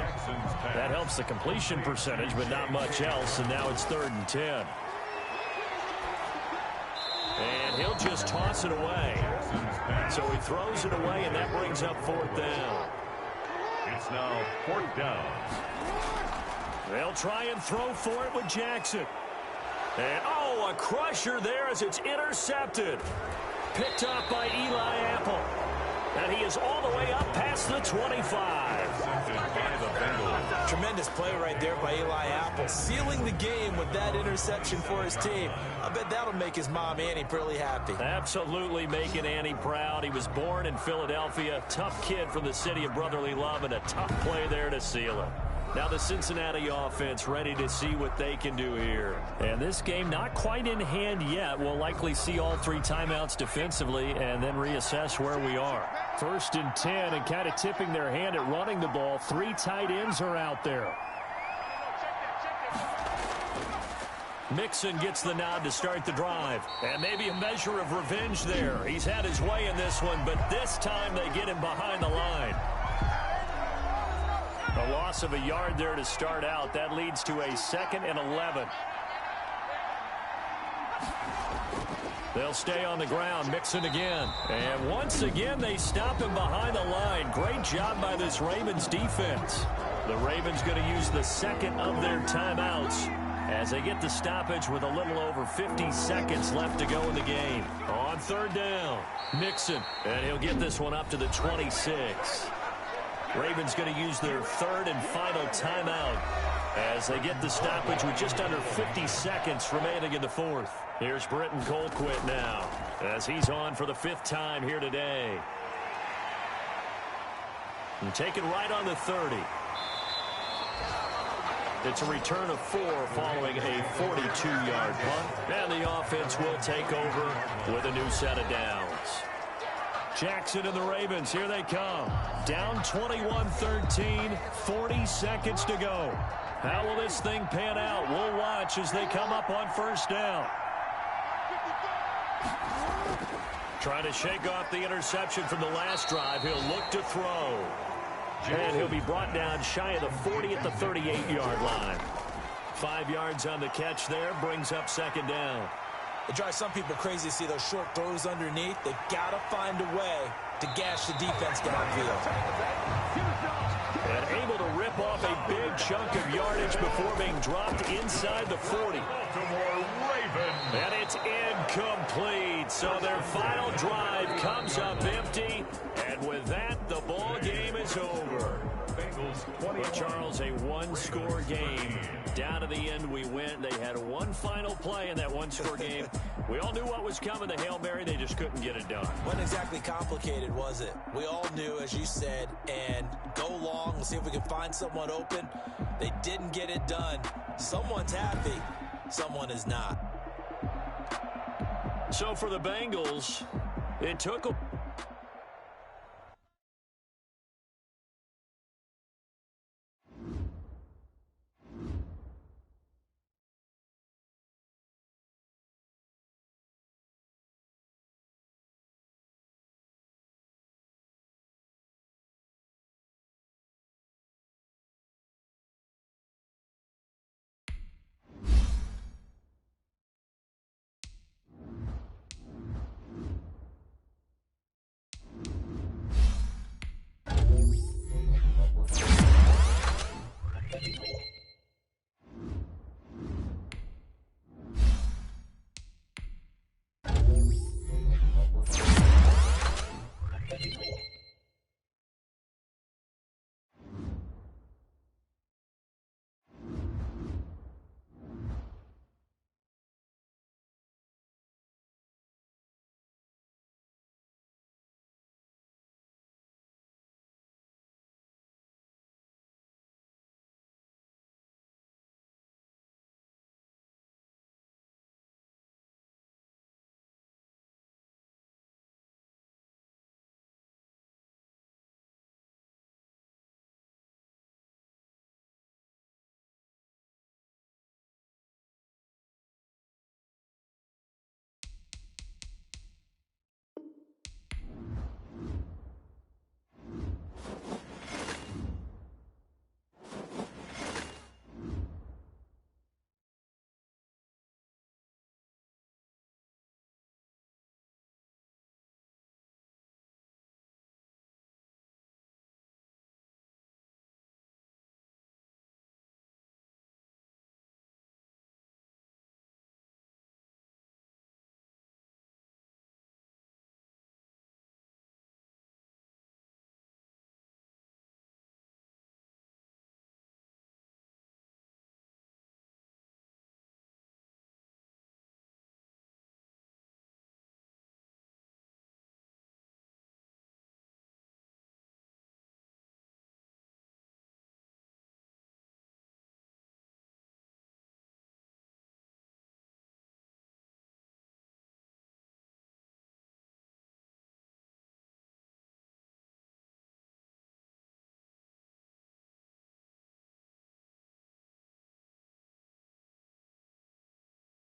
That helps the completion percentage, but not much else, and now it's 3rd and 10. And he'll just toss it away. So he throws it away, and that brings up 4th down. It's now 4th down. They'll try and throw for it with Jackson. And, a crusher there as it's intercepted. Picked up by Eli Apple. And he is all the way up past the 25. Tremendous play right there by Eli Apple, sealing the game with that interception for his team. I bet that'll make his mom, Annie, pretty happy. Absolutely making Annie proud. He was born in Philadelphia. Tough kid from the city of brotherly love, and a tough play there to seal it. Now the Cincinnati offense ready to see what they can do here. And this game not quite in hand yet. We'll likely see all 3 timeouts defensively and then reassess where we are. 1st and 10, and kind of tipping their hand at running the ball. 3 tight ends are out there. Mixon gets the nod to start the drive. And maybe a measure of revenge there. He's had his way in this one, but this time they get him behind the line. A loss of a yard there to start out. That leads to a 2nd and 11. They'll stay on the ground. Mixon again. And once again, they stop him behind the line. Great job by this Ravens defense. The Ravens going to use the 2nd of their timeouts as they get the stoppage with a little over 50 seconds left to go in the game. On 3rd down, Mixon. And he'll get this one up to the 26. Ravens going to use their 3rd and final timeout as they get the stoppage with just under 50 seconds remaining in the 4th. Here's Britton Colquitt now as he's on for the 5th time here today. And take it right on the 30. It's a return of 4 following a 42-yard punt. And the offense will take over with a new set of downs. Jackson and the Ravens, here they come. Down 21-13, 40 seconds to go. How will this thing pan out? We'll watch as they come up on 1st down. Trying to shake off the interception from the last drive. He'll look to throw. And he'll be brought down shy of the 40 at the 38-yard line. 5 yards on the catch there, brings up 2nd down. It drives some people crazy to see those short throws underneath. They've got to find a way to gash the defense downfield. And able to rip off a big chunk of yardage before being dropped inside the 40. And it's incomplete. So their final drive comes up empty. And with that, the ball game is over. But Charles, a 1-score game. Down to the end we went. They had one final play in that 1-score game. We all knew what was coming. The Hail Mary, they just couldn't get it done. Wasn't exactly complicated, was it? We all knew, as you said, and go long. We'll see if we can find someone open. They didn't get it done. Someone's happy. Someone is not. So for the Bengals, it took a